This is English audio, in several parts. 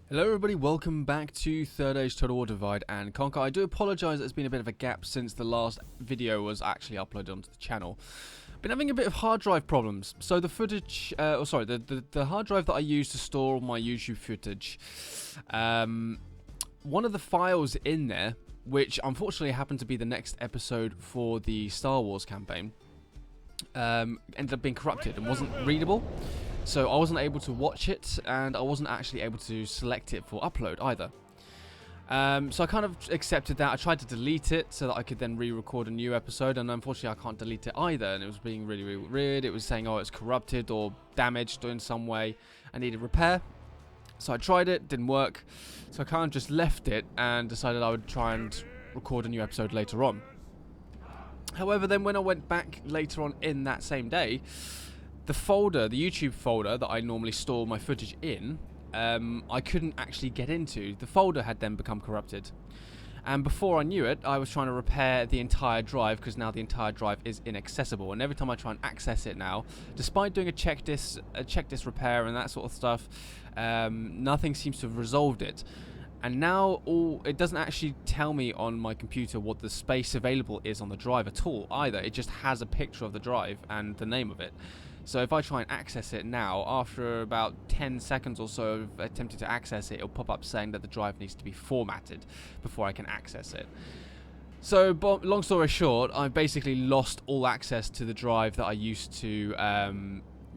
Hello everybody, welcome back to Third Age Total War Divide and Conquer. I do apologise, there's been a bit of a gap since the last video was actually uploaded onto the channel. Been having a bit of hard drive problems. So the footage, the hard drive that I use to store all my YouTube footage, one of the files in there, which unfortunately happened to be the next episode for the Star Wars campaign, ended up being corrupted and wasn't readable. So I wasn't able to watch it, and I wasn't actually able to select it for upload either. So I kind of accepted that. I tried to delete it so that I could then re-record a new episode, and unfortunately I can't delete it either, and it was being really, really weird. It was saying, oh, it's corrupted or damaged in some way. I needed repair. So I tried it, didn't work. So I kind of just left it and decided I would try and record a new episode later on. However, then when I went back later on in that same day, the folder, the YouTube folder that I normally store my footage in, I couldn't actually get into. The folder had then become corrupted. And before I knew it, I was trying to repair the entire drive, because now the entire drive is inaccessible. And every time I try and access it now, despite doing a check disk repair and that sort of stuff, nothing seems to have resolved it. And now it doesn't actually tell me on my computer what the space available is on the drive at all either. It just has a picture of the drive and the name of it. So if I try and access it now, after about 10 seconds or so of attempting to access it, it'll pop up saying that the drive needs to be formatted before I can access it. So long story short, I basically lost all access to the drive that I used to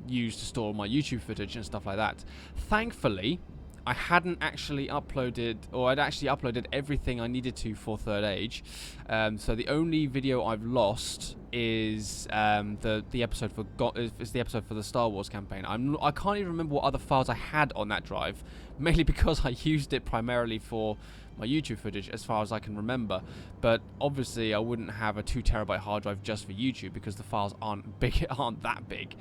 use to store my YouTube footage and stuff like that. Thankfully, I hadn't actually uploaded, or I'd actually uploaded everything I needed to for Third Age. So the only video I've lost is the episode for the Star Wars campaign. I can't even remember what other files I had on that drive, mainly because I used it primarily for my YouTube footage, as far as I can remember. But obviously, I wouldn't have a 2 terabyte hard drive just for YouTube because the files aren't that big.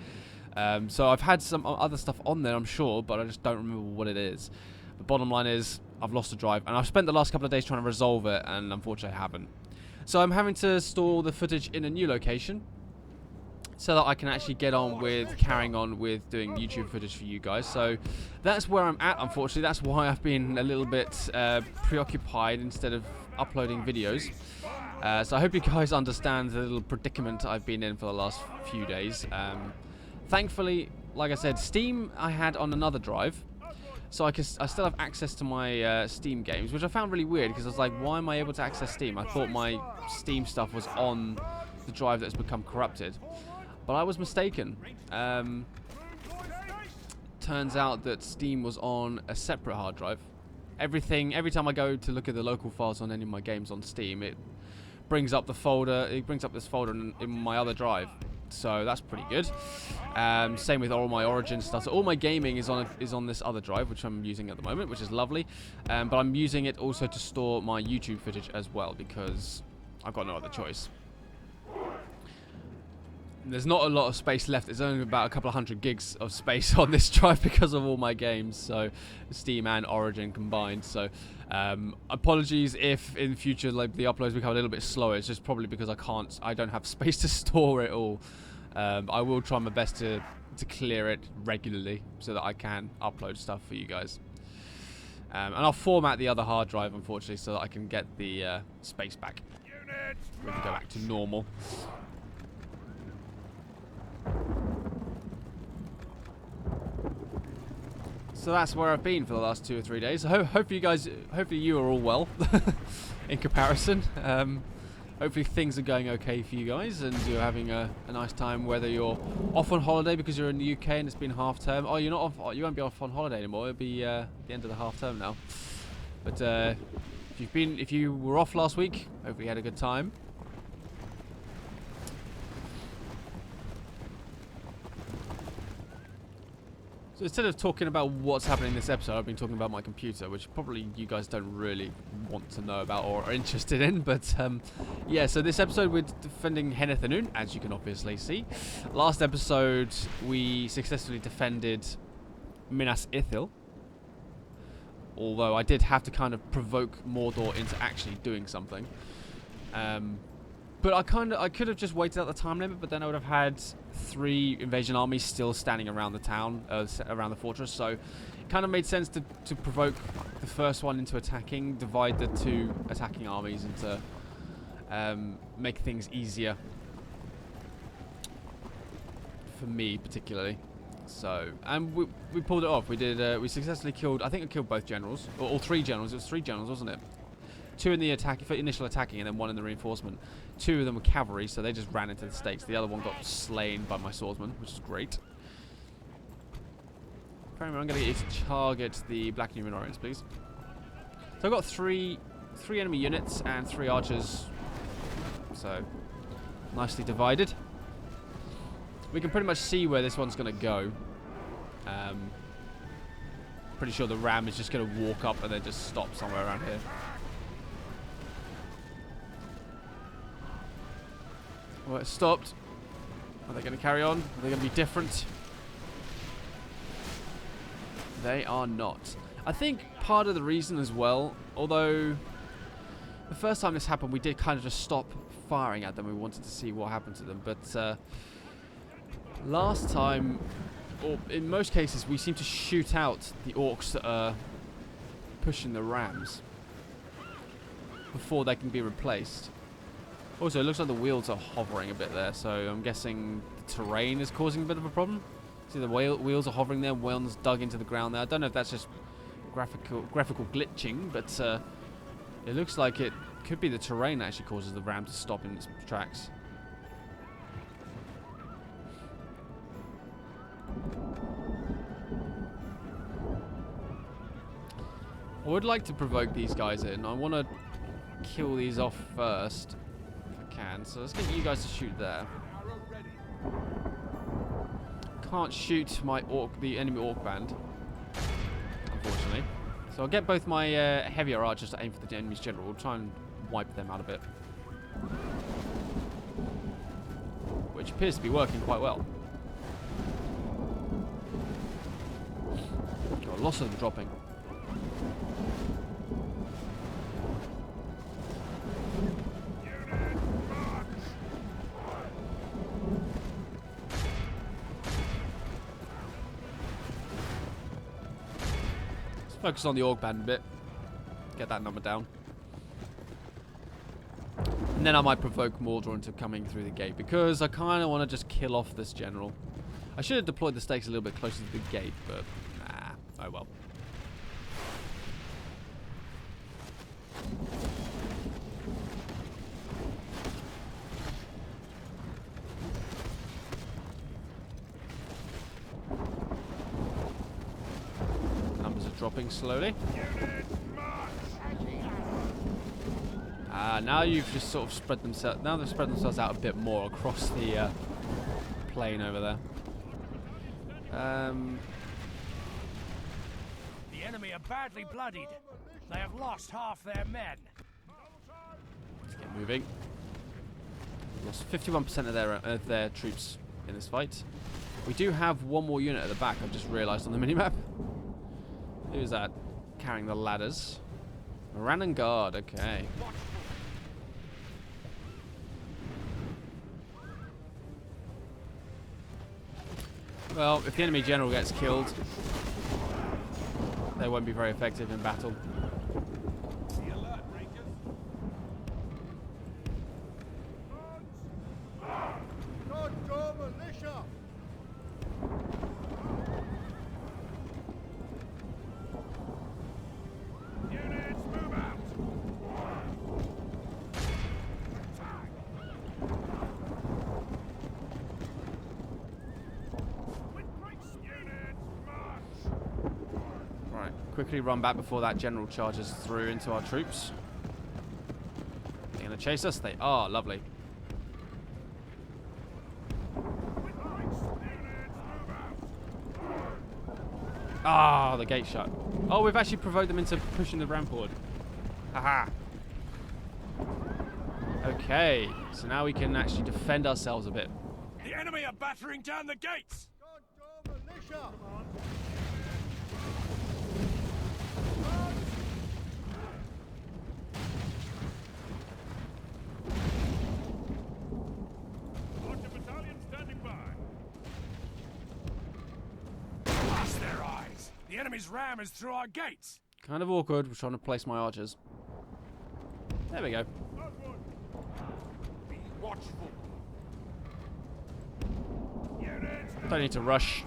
So I've had some other stuff on there, I'm sure, but I just don't remember what it is. The bottom line is, I've lost a drive, and I've spent the last couple of days trying to resolve it, and unfortunately I haven't. So I'm having to store the footage in a new location, so that I can actually get on with carrying on with doing YouTube footage for you guys. So that's where I'm at, unfortunately. That's why I've been a little bit preoccupied instead of uploading videos. So I hope you guys understand the little predicament I've been in for the last few days. Thankfully, like I said, Steam I had on another drive, so I still have access to my Steam games, which I found really weird, because I was like, why am I able to access Steam? I thought my Steam stuff was on the drive that's become corrupted, but I was mistaken. Turns out that Steam was on a separate hard drive. Every time I go to look at the local files on any of my games on Steam, it brings up the folder. It brings up this folder in my other drive. So that's pretty good. Same with all my Origin stuff. So all my gaming is on this other drive, which I'm using at the moment, which is lovely. But I'm using it also to store my YouTube footage as well, because I've got no other choice. There's not a lot of space left. There's only about a couple of 100 gigs of space on this drive because of all my games, so Steam and Origin combined. So apologies if in future the uploads become a little bit slower. It's just probably because I don't have space to store it all. I will try my best to clear it regularly so that I can upload stuff for you guys. And I'll format the other hard drive, unfortunately, so that I can get the space back. We can go back to normal. So that's where I've been for the last 2 or 3 days. Hopefully you are all well in comparison. Hopefully things are going okay for you guys, and you're having a nice time, whether you're off on holiday because you're in the UK and it's been half term. Oh, you're not off. Oh, you won't be off on holiday anymore. It'll be the end of the half term now. But if you were off last week, hopefully you had a good time. So instead of talking about what's happening in this episode, I've been talking about my computer, which probably you guys don't really want to know about or are interested in. But yeah, so this episode we're defending Henethanun, as you can obviously see. Last episode we successfully defended Minas Ithil, although I did have to kind of provoke Mordor into actually doing something. But I could have just waited out the time limit, but then I would have had 3 invasion armies still standing around the town, around the fortress. So kind of made sense to provoke the first one into attacking, divide the two attacking armies into make things easier for me particularly. So, and we pulled it off. We did. We successfully killed. I think I killed both generals, or all 3 generals. It was 3 generals, wasn't it? 2 in the attack, for initial attacking, and then 1 in the reinforcement. 2 of them were cavalry, so they just ran into the stakes. The other one got slain by my swordsman, which is great. Apparently, I'm going to get you to target the Black Numenorians, please. So I've got three enemy units and 3 archers. So nicely divided. We can pretty much see where this one's going to go. Pretty sure the ram is just going to walk up and then just stop somewhere around here. Well, it stopped. Are they going to carry on? Are they going to be different? They are not. I think part of the reason as well, although the first time this happened we did kind of just stop firing at them. We wanted to see what happened to them. But last time, or in most cases, we seem to shoot out the orcs that are pushing the rams before they can be replaced. Also, it looks like the wheels are hovering a bit there, so I'm guessing the terrain is causing a bit of a problem. See, the wheels are hovering there, one's dug into the ground there. I don't know if that's just graphical glitching, but it looks like it could be the terrain that actually causes the ram to stop in its tracks. I would like to provoke these guys in. I want to kill these off first. Can. So let's get you guys to shoot there. Can't shoot my the enemy orc band, unfortunately. So I'll get both my heavier archers to aim for the enemy's general. We'll try and wipe them out a bit, which appears to be working quite well. Got lots of them dropping. Focus on the orc band a bit. Get that number down. And then I might provoke Mordor into coming through the gate, because I kind of want to just kill off this general. I should have deployed the stakes a little bit closer to the gate, but nah, oh well. Dropping slowly. Now you've just sort of spread themselves. Now they've spread themselves out a bit more across the plain over there. The enemy are badly bloodied. They have lost half their men. Let's get moving. Lost 51% of their troops in this fight. We do have one more unit at the back. I've just realised on the minimap. Who's that? Carrying the ladders. Moran Guard, okay. Well, if the enemy general gets killed, they won't be very effective in battle. Quickly run back before that general charges through into our troops. They're going to chase us? They are. Lovely. Ah, the gate shut. Oh, we've actually provoked them into pushing the ram forward. Haha. Okay, so now we can actually defend ourselves a bit. The enemy are battering down the gates. The enemy's ram is through our gates. Kind of awkward. We're trying to place my archers. There we go. Be watchful. Don't need to rush.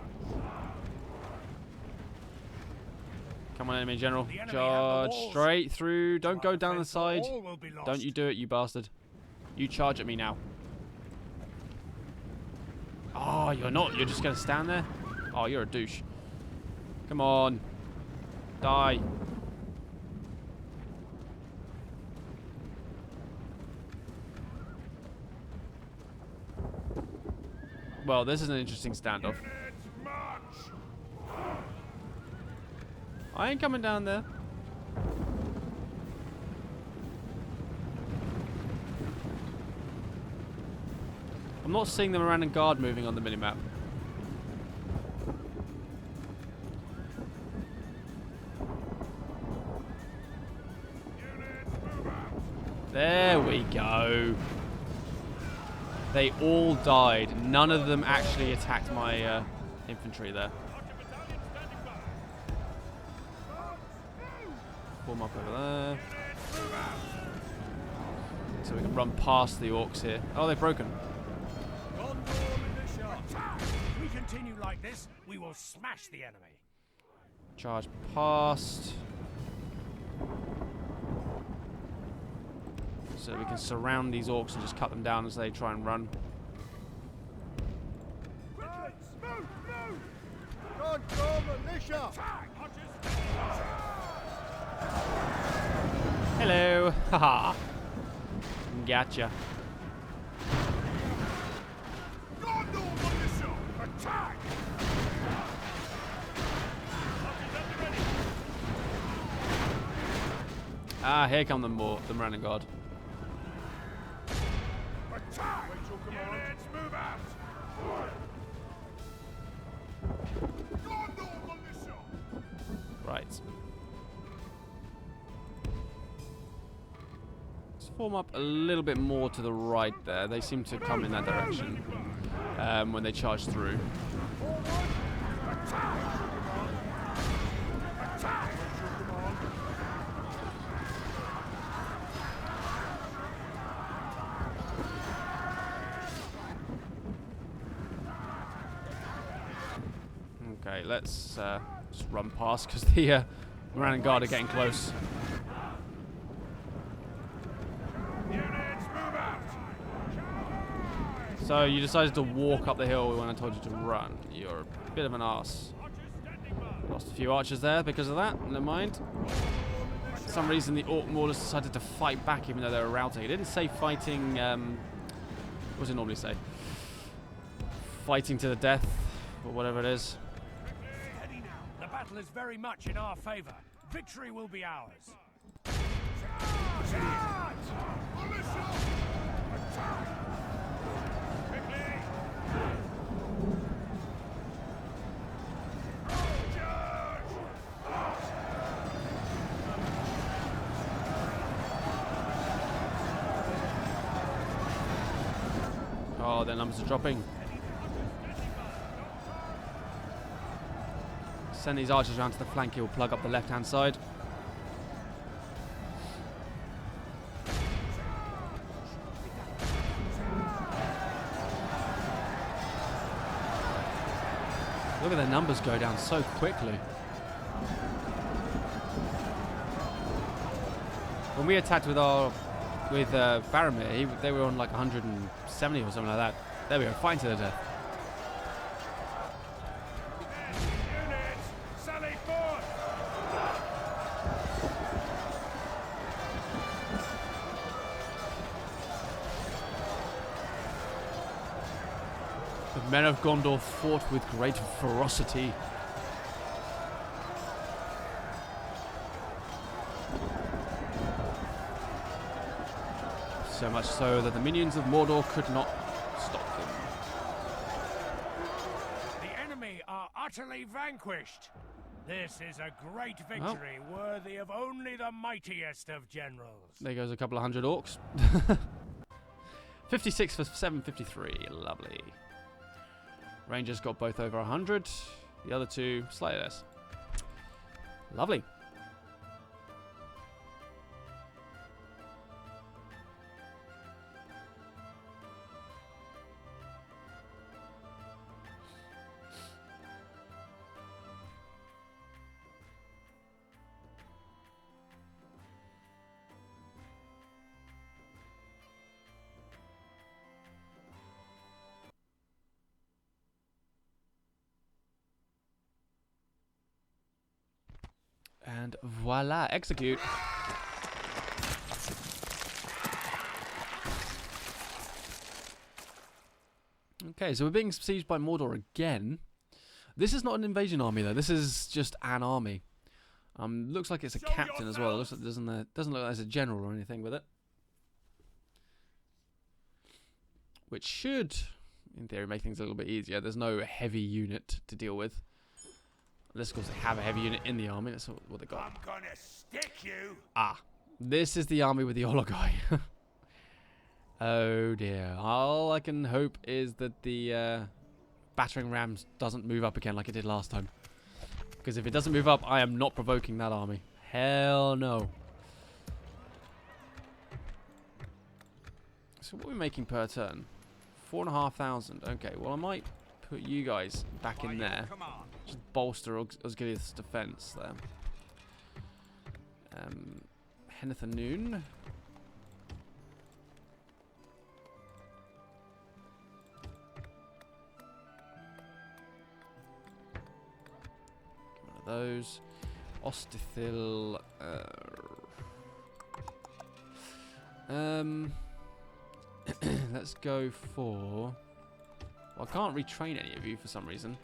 Come on, enemy general. The enemy Charge have the walls. straight through. Don't To go our down the defense, side. all will be lost. Don't you do it, you bastard. You charge at me now. Oh, you're not. You're just going to stand there? Oh, you're a douche. Come on. Die. Well, this is an interesting standoff. I ain't coming down there. I'm not seeing them around in guard moving on the minimap. There we go. They all died. None of them actually attacked my infantry there. Form up over there. So we can run past the orcs here. Oh, they've broken. If we continue like this, we will smash the enemy. Charge past. So we can surround these orcs and just cut them down as they try and run. Hello. Haha. Gotcha. Ah, here come the running guard. Right. Let's form up a little bit more to the right there. They seem to come in that direction when they charge through. Okay, let's just run past because the Moran and Guard are getting close. So you decided to walk up the hill when I told you to run. You're a bit of an arse. Lost a few archers there because of that. Never mind. For some reason the Orc Maulers decided to fight back even though they were routing. It didn't say fighting... what does it normally say? Fighting to the death, or whatever it is. The battle is very much in our favor. Victory will be ours. Oh, their numbers are dropping. Send these archers around to the flank. He'll plug up the left-hand side. Look at their numbers go down so quickly. When we attacked with Faramir, they were on like 170 or something like that. There we go, fighting to the death. The men of Gondor fought with great ferocity. So much so that the minions of Mordor could not stop them. The enemy are utterly vanquished. This is a great victory, worthy of only the mightiest of generals. There goes a couple of hundred orcs. 56 for 753. Lovely. Rangers got both over 100. The other two, slightly less. Lovely. And voila, execute. Okay, so we're being besieged by Mordor again. This is not an invasion army though. This is just an army. Looks like it's a captain as well. It looks like doesn't look like there's a general or anything with it. Which should, in theory, make things a little bit easier. There's no heavy unit to deal with. Unless, of course, they have a heavy unit in the army. That's what they got. I'm gonna stick you. Ah, this is the army with the Ologai. Oh dear. All I can hope is that the battering rams doesn't move up again like it did last time. Because if it doesn't move up, I am not provoking that army. Hell no. So what are we making per turn? 4,500. Okay, well I might put you guys back in there. Just bolster Osgiliath's defense there. Henethanoon. One of those. Ostithil. Let's go for... Well, I can't retrain any of you for some reason.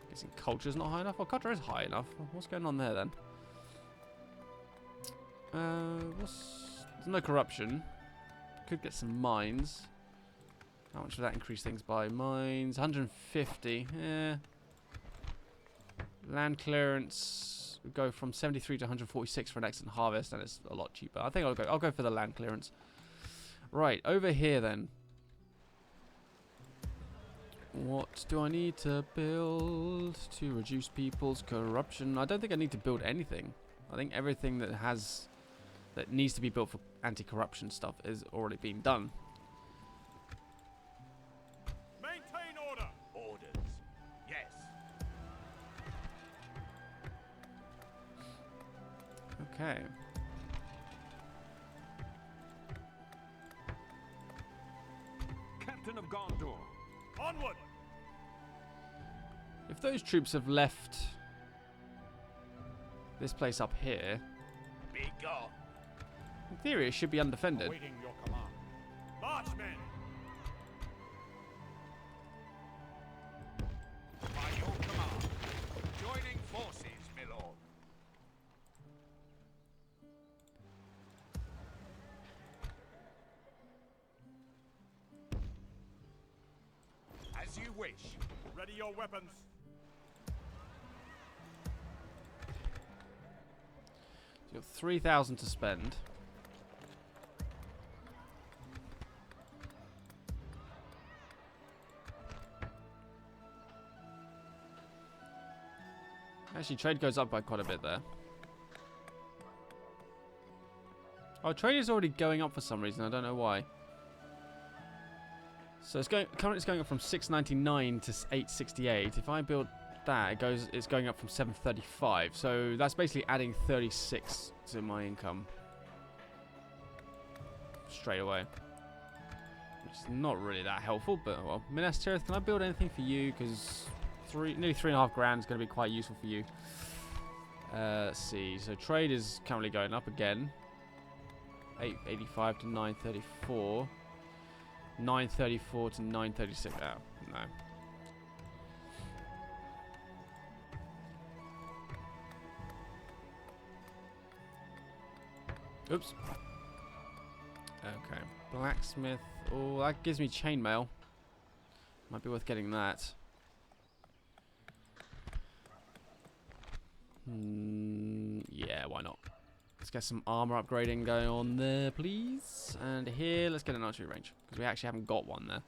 Guessing culture's not high enough. Well, culture is high enough. What's going on there then? There's no corruption. Could get some mines. How much would that increase things by? Mines, 150. Yeah. Land clearance would go from 73 to 146 for an excellent harvest, and it's a lot cheaper. I think I'll go for the land clearance. Right, over here then. What do I need to build to reduce people's corruption? I don't think I need to build anything. I think everything that needs to be built for anti-corruption stuff is already being done. Maintain order. Orders. Yes. Okay. Captain of Gondor. Onward. If those troops have left this place up here, Be gone. in theory it should be undefended. Waiting your command. Marchmen. By your command. Joining forces, my lord. As you wish. Ready your weapons. You've got 3,000 to spend. Actually, trade goes up by quite a bit there. Oh, trade is already going up for some reason. I don't know why. So currently it's going up from 699 to 868. If I build that, it's going up from 735. So that's basically adding 36 to my income straight away, which is not really that helpful. But well, Minas Tirith, can I build anything for you? Because nearly 3.5 grand is going to be quite useful for you. Let's see. So trade is currently going up again. 885 to 934. 934 to 936. Oh, no. Oops. Okay. Blacksmith. Oh, that gives me chainmail. Might be worth getting that. Yeah, why not? Let's get some armor upgrading going on there, please. And here, let's get an archery range, because we actually haven't got one there.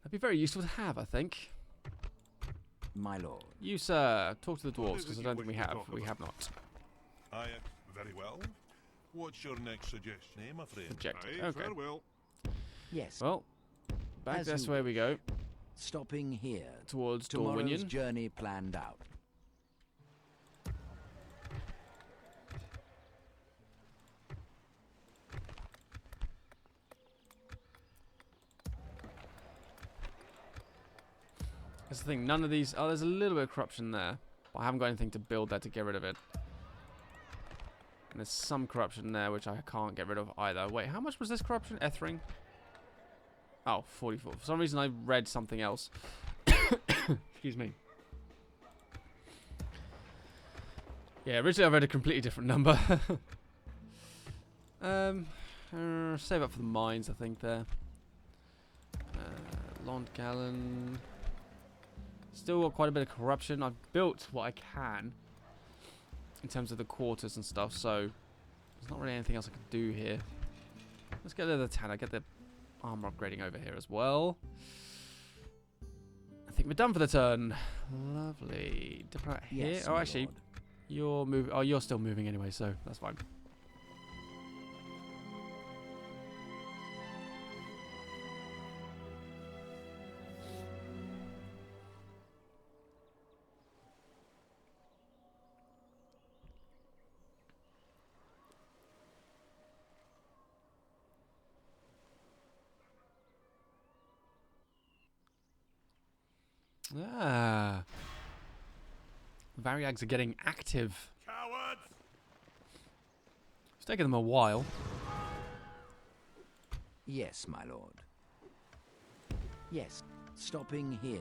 That'd be very useful to have, I think. my lord. You, sir, talk to the dwarves, because I don't think we have. We have not. Aye, very well. What's your next suggestion, my friend? Rejected. Aye, Okay. farewell. Yes. Well, back As this you way we go. Stopping here. Towards Tomorrow's Dorwinion. journey planned out. That's the thing, none of these... Oh, there's a little bit of corruption there. But I haven't got anything to build there to get rid of it. And there's some corruption there, which I can't get rid of either. Wait, how much was this corruption? Ethering? Oh, 44. For some reason I read something else. Excuse me. Yeah, originally I read a completely different number. Save up for the mines, I think, there. Lond Gallon... Still got quite a bit of corruption. I've built what I can in terms of the quarters and stuff, so there's not really anything else I could do here. Let's get the tanner, get the armor upgrading over here as well. I think we're done for the turn. Lovely. Diplomat here. Yes, Oh, my actually, lord. you're moving. Oh, you're still moving anyway, so that's fine. Ah. Variags are getting active. Cowards! It's taken them a while. Yes, my lord. Yes. Stopping here.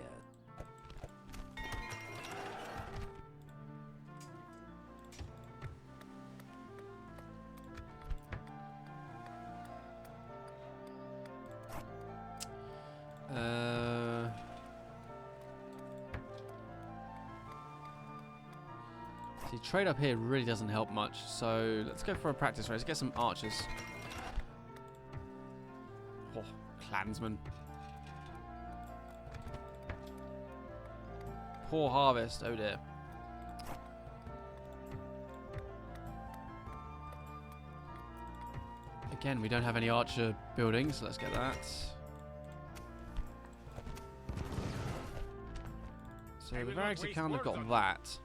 See, trade up here really doesn't help much, so let's go for a practice race. Get some archers. Oh, clansmen. Poor harvest, oh dear. Again, we don't have any archer buildings, so let's get that. So the Variags have kind of got that.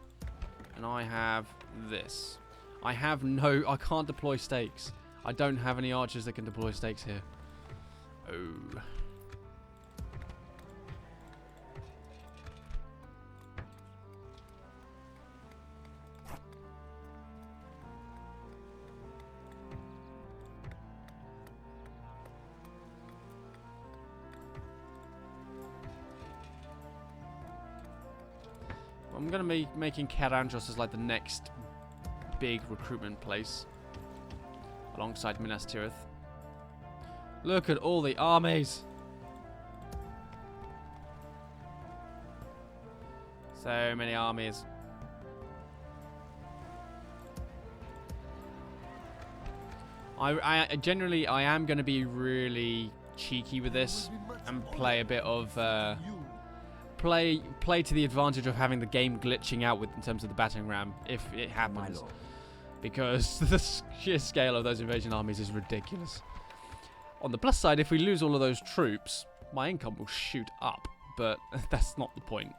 And I have this. I can't deploy stakes. I don't have any archers that can deploy stakes here. Oh. I'm going to be making Karandros as like the next big recruitment place alongside Minas Tirith. Look at all the armies. So many armies. I generally am going to be really cheeky with this and play a bit of play to the advantage of having the game glitching out in terms of the battering ram if it happens, because the sheer scale of those invasion armies is ridiculous. On the plus side, if we lose all of those troops, my income will shoot up, but that's not the point.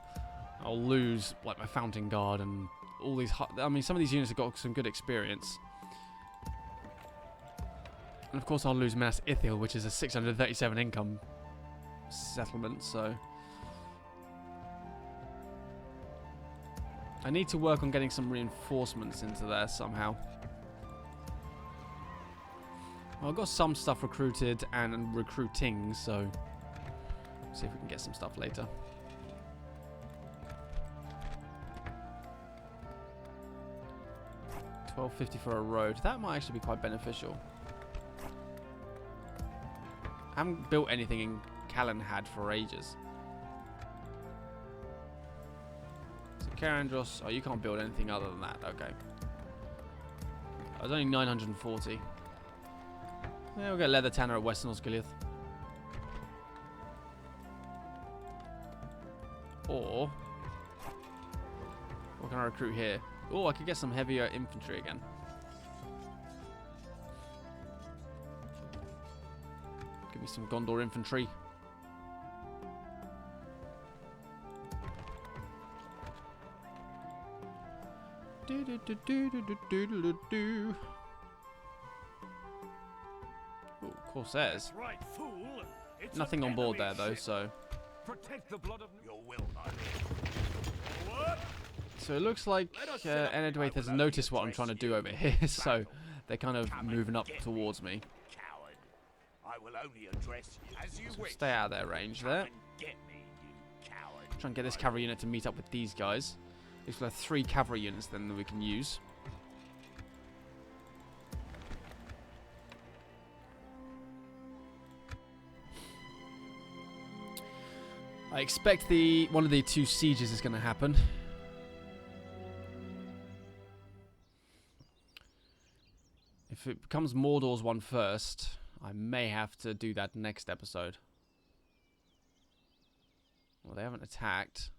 I'll lose like my Fountain Guard and all these. I mean, some of these units have got some good experience. And of course I'll lose Minas Ithil, which is a 637 income settlement, so I need to work on getting some reinforcements into there somehow. Well, I've got some stuff recruited and recruiting, so see if we can get some stuff later. $12.50 for a road. That might actually be quite beneficial. I haven't built anything in KHAND for ages. So Karandros, oh, you can't build anything other than that. Okay. I was only 940. Yeah, we'll get Leather Tanner at Western Osgiliath. Or can I recruit here? Oh, I could get some heavier infantry again. Give me some Gondor infantry. Oh, Corsairs. Right, fool. It's Nothing an on board there enemy though, ship. so. Protect the blood of your will, my lord. What? So it looks like Enedwaith has noticed what I'm trying to do over here, so they're kind of moving up towards me. Coward. I will only address you as you So wish. stay out of their range there. Come and get me, you coward. Try and get this cavalry unit to meet up with these guys. We've got 3 cavalry units then that we can use. I expect one of the 2 sieges is going to happen. If it becomes Mordor's one first, I may have to do that next episode. Well, they haven't attacked.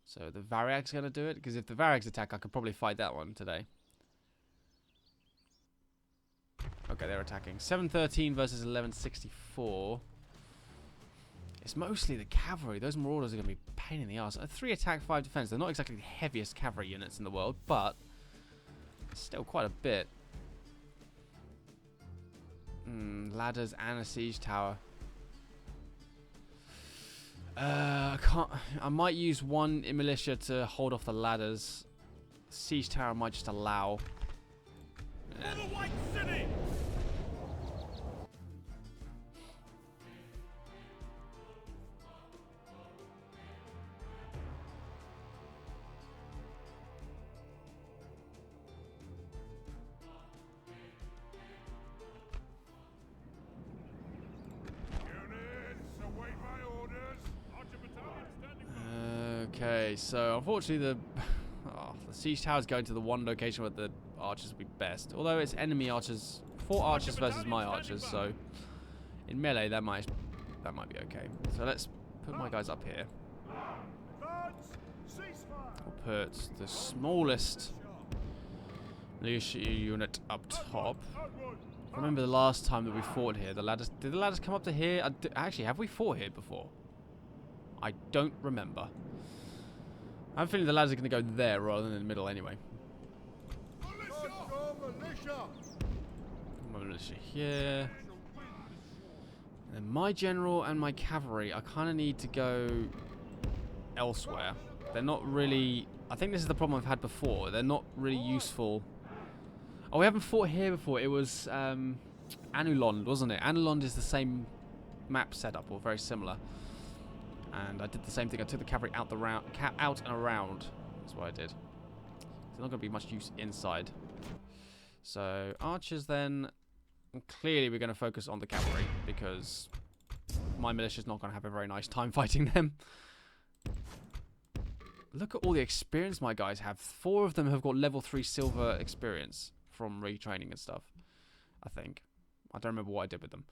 So the Variag's going to do it? Because if the Variag's attack, I could probably fight that one today. Okay, they're attacking. 713 versus 1164. It's mostly the cavalry. Those Marauders are going to be a pain in the arse. 3 attack, 5 defense. They're not exactly the heaviest cavalry units in the world, but still quite a bit. Ladders and a siege tower. I might use 1 militia to hold off the ladders. Siege tower I might just allow. For the White City! Units, await my orders. Archer battalion standing by. Okay, so unfortunately the siege tower is going to the one location where the archers will be best. Although it's enemy archers, 4 archers versus my archers, so in melee that might be okay. So let's put my guys up here. Guards, ceasefire! We'll put the smallest militia unit up top. I remember the last time that we fought here. Did the ladders come up to here? Actually, have we fought here before? I don't remember. I'm feeling the ladders are going to go there rather than in the middle anyway. My militia here. And then my general and my cavalry, I kind of need to go elsewhere. They're not really... I think this is the problem I've had before. They're not really useful. Oh, we haven't fought here before. It was Anulond, wasn't it? Anulond is the same map setup, or very similar. And I did the same thing. I took the cavalry out and around. That's what I did. There's not going to be much use inside. So archers then. And clearly we're going to focus on the cavalry because my militia's not going to have a very nice time fighting them. Look at all the experience my guys have. 4 of them have got level 3 silver experience from retraining and stuff. I think. I don't remember what I did with them.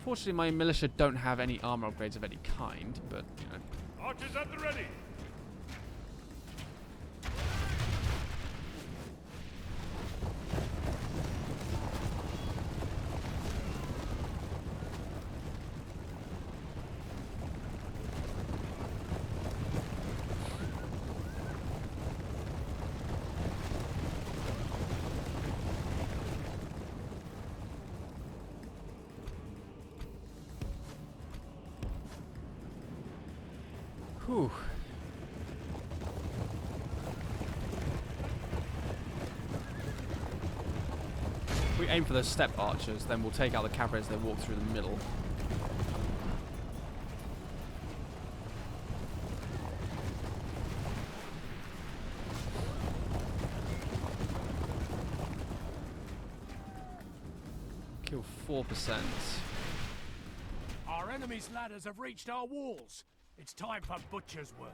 Fortunately, my militia don't have any armor upgrades of any kind, but, you know. Archers at the ready! Whew. If we aim for those step archers, then we'll take out the cavalry as they walk through the middle. Kill 4%. Our enemy's ladders have reached our walls. It's time for butcher's work.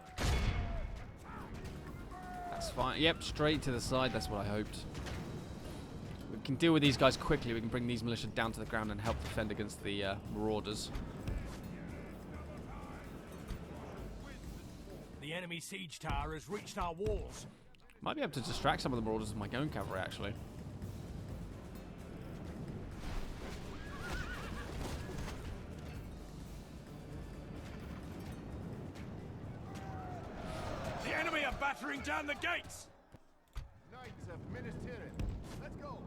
That's fine. Yep, straight to the side. That's what I hoped. We can deal with these guys quickly. We can bring these militia down to the ground and help defend against the marauders. enemy siege tower has reached our walls. Might be able to distract some of the marauders with my own cavalry, actually. The enemy are battering down the gates. Knights of Minas Tirith. Let's go.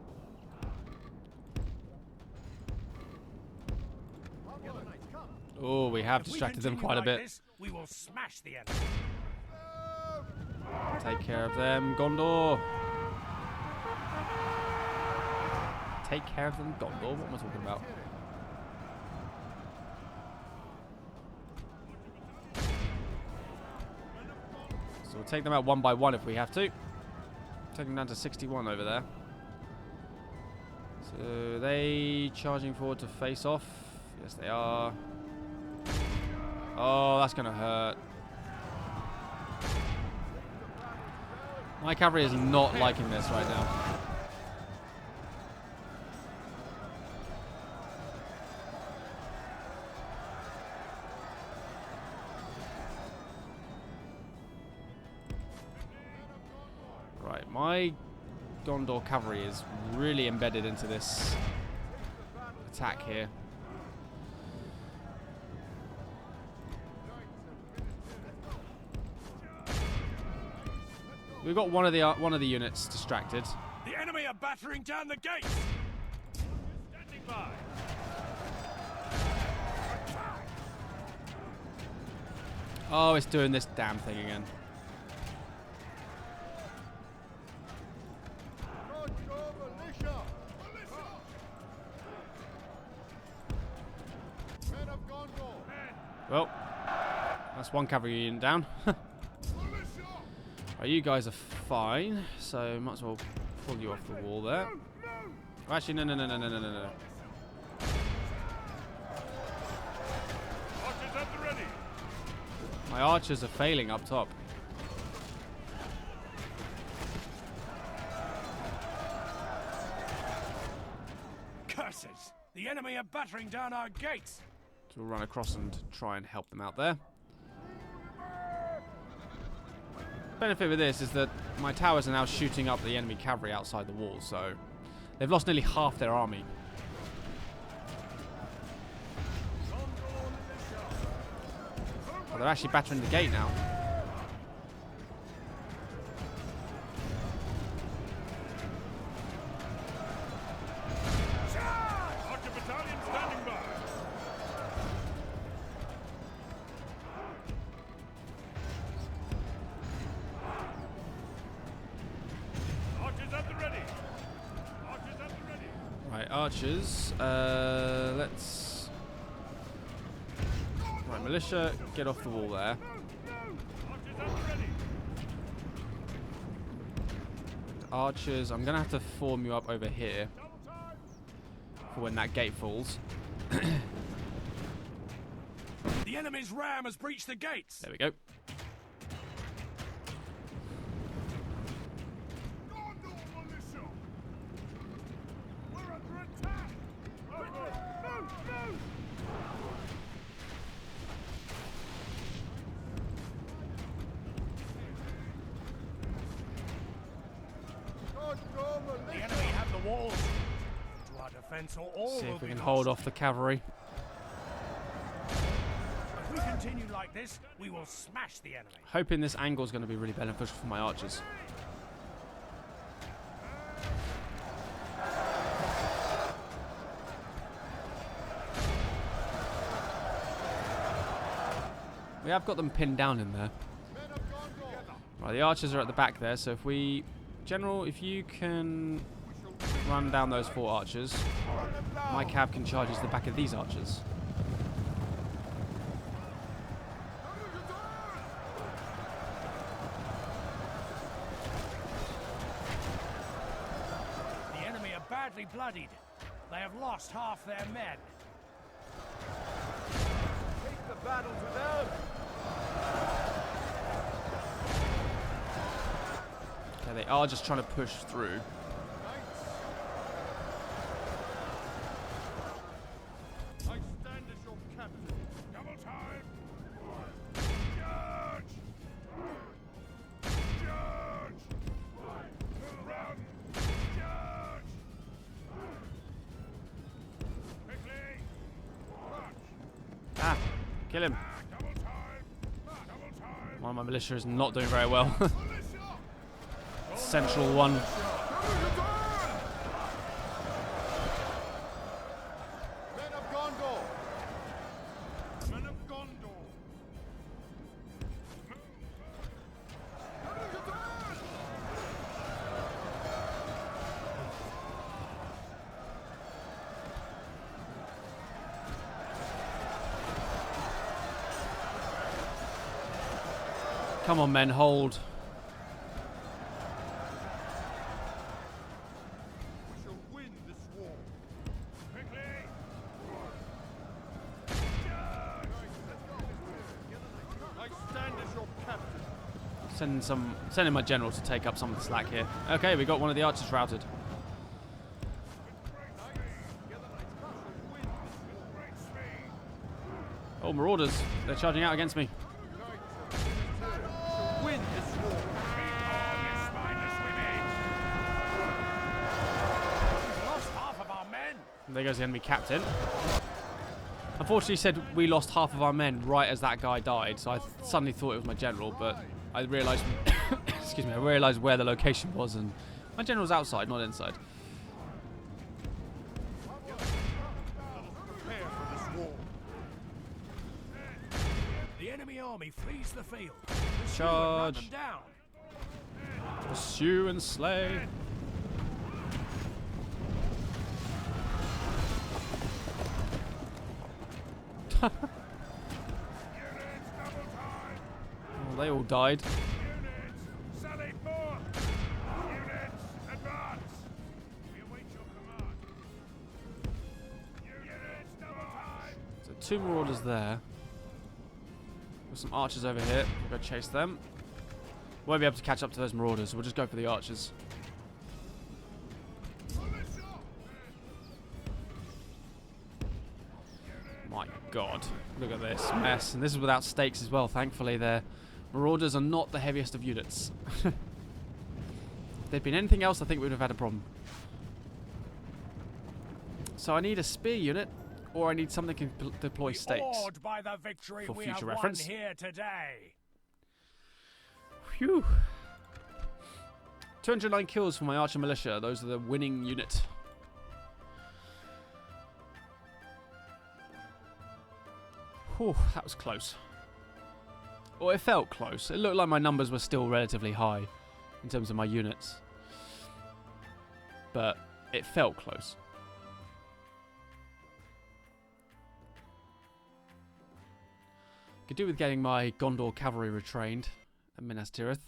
Onward. Knights, come. Oh, we have If we distracted them continue quite a like bit. this, we will smash the enemy. Take care of them, Gondor. Take care of them, Gondor. What am I talking about? So we'll take them out one by one if we have to. Take them down to 61 over there. So they charging forward to face off. Yes, they are. Oh, that's going to hurt. My cavalry is not liking this right now. Right, my Gondor cavalry is really embedded into this attack here. We've got one of the units distracted. The enemy are battering down the gates. Standing by. Oh, it's doing this damn thing again. Men of Gondor. Well, that's one cavalry unit down. Right, you guys are fine, so might as well pull you off the wall there. Oh, actually, no. Archers at the ready. My archers are failing up top. Curses! The enemy are battering down our gates. So we'll run across and try and help them out there. Benefit with this is that my towers are now shooting up the enemy cavalry outside the walls, so they've lost nearly half their army. Oh, they're actually battering the gate now. Archer battalion standing by. Archers at the ready. Archers at the ready. Right, archers. Let's... Right, militia, get off the wall there. Archers at the ready. Archers, I'm going to have to form you up over here for when that gate falls. The enemy's ram has breached the gates. There we go. Gondor militia. We're under attack. Move. The enemy have the walls. To our defense, or all See will if we be can lost. hold off the cavalry. If we continue like this, we will smash the enemy. Hoping this angle is going to be really beneficial for my archers. We have got them pinned down in there. Men of Gondor. Right, the archers are at the back there, so if we... General, if you can run down those 4 archers, my cav can charge into the back of these archers. The enemy are badly bloodied. They have lost half their men. Take the battle to them. Okay, they are just trying to push through. I stand as your captain. Double time. Charge. Kill him. One of my militia is not doing very well. Central one. Men of Gondor! Men of Gondor! Come on, men, hold. We shall win this war. Quickly! I stand as your captain. Sending my general to take up some of the slack here. Okay, we got one of the archers routed. Oh, marauders! They're charging out against me. Win this war. We've lost half of our men. There goes the enemy captain. Unfortunately, he said we lost half of our men right as that guy died, so I suddenly thought it was my general, but I realised, excuse me, I realised where the location was, and my general's outside, not inside. Prepare for this war. The enemy army flees the field. Charge. Pursue and run them down. Pursue and slay. Oh, they all died. Units, sally forth. Units, advance. We await your command. Units, double time. So 2 marauders there. With some archers over here. We'll go chase them. Won't be able to catch up to those marauders, so we'll just go for the archers. My god. Look at this mess. And this is without stakes as well, thankfully. Their marauders are not the heaviest of units. If they'd been anything else, I think we would have had a problem. So I need a spear unit, or I need something that can deploy stakes. Awed by the victory For we future have reference. won here today. Phew. 209 kills for my archer militia. Those are the winning unit. Whew, that was close. Or it felt close. It looked like my numbers were still relatively high in terms of my units. But it felt close. Could do with getting my Gondor cavalry retrained at Minas Tirith.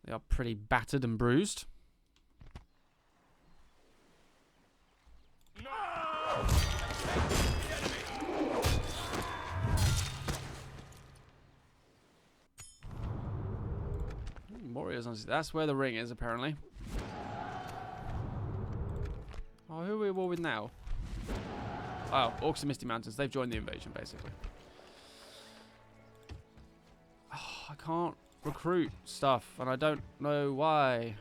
They are pretty battered and bruised. Warriors, that's where the ring is apparently. Oh, who are we war with now? Oh, Orcs and Misty Mountains. They've joined the invasion, basically. Oh, I can't recruit stuff, and I don't know why.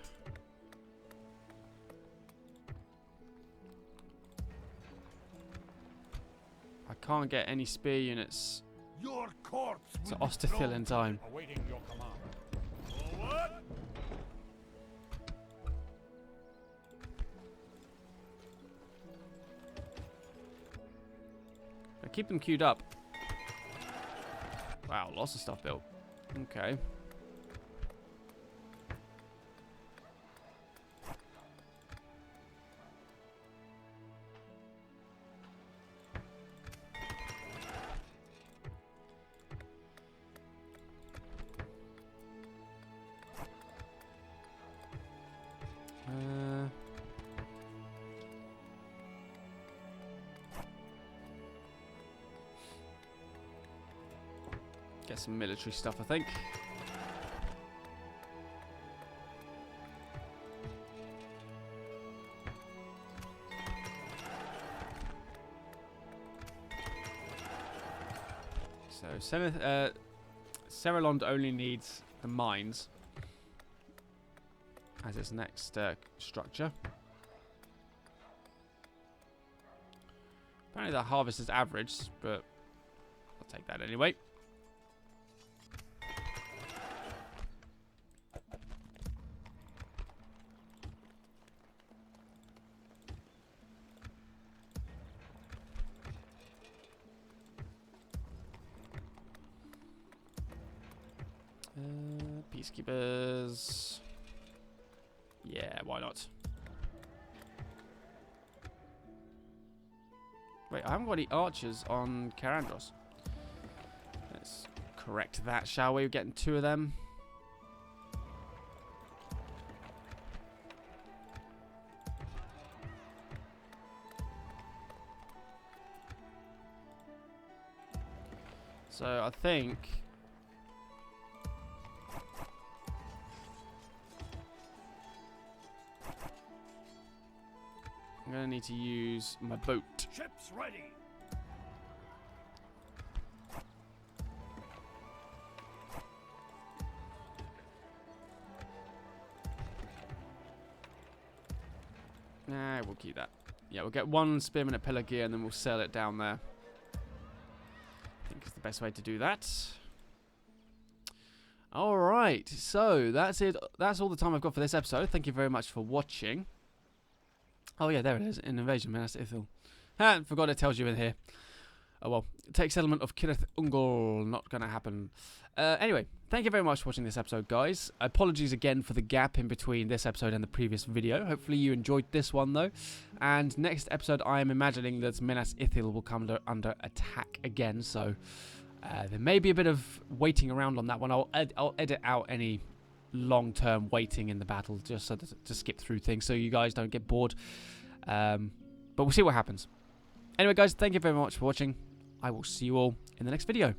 I can't get any spear units Your corpse to will be Osterthil thrown. in time. Awaiting your command. Forward. I keep them queued up. Wow, lots of stuff built. Okay. Get some military stuff, I think. So, Seralond only needs the mines as its next structure. Apparently that harvest is average, but I'll take that anyway. Peacekeepers. Yeah, why not? Wait, I haven't got any archers on Karandros. Let's correct that, shall we? We're getting 2 of them. So I think I'm gonna need to use my boat. Ships ready. Nah, we'll keep that. Yeah, we'll get 1 spearman at pillar gear and then we'll sell it down there. I think it's the best way to do that. Alright, so that's it. That's all the time I've got for this episode. Thank you very much for watching. Oh yeah, there it is. An invasion, man. That's Ithil. Ah, forgot it tells you in here. Oh well. Take settlement of Kirith Ungol. Not gonna happen. Anyway, thank you very much for watching this episode, guys. Apologies again for the gap in between this episode and the previous video. Hopefully you enjoyed this one, though. And next episode, I am imagining that Minas Ithil will come under attack again. So there may be a bit of waiting around on that one. I'll edit out any long-term waiting in the battle just so to skip through things so you guys don't get bored. But we'll see what happens. Anyway, guys, thank you very much for watching. I will see you all in the next video.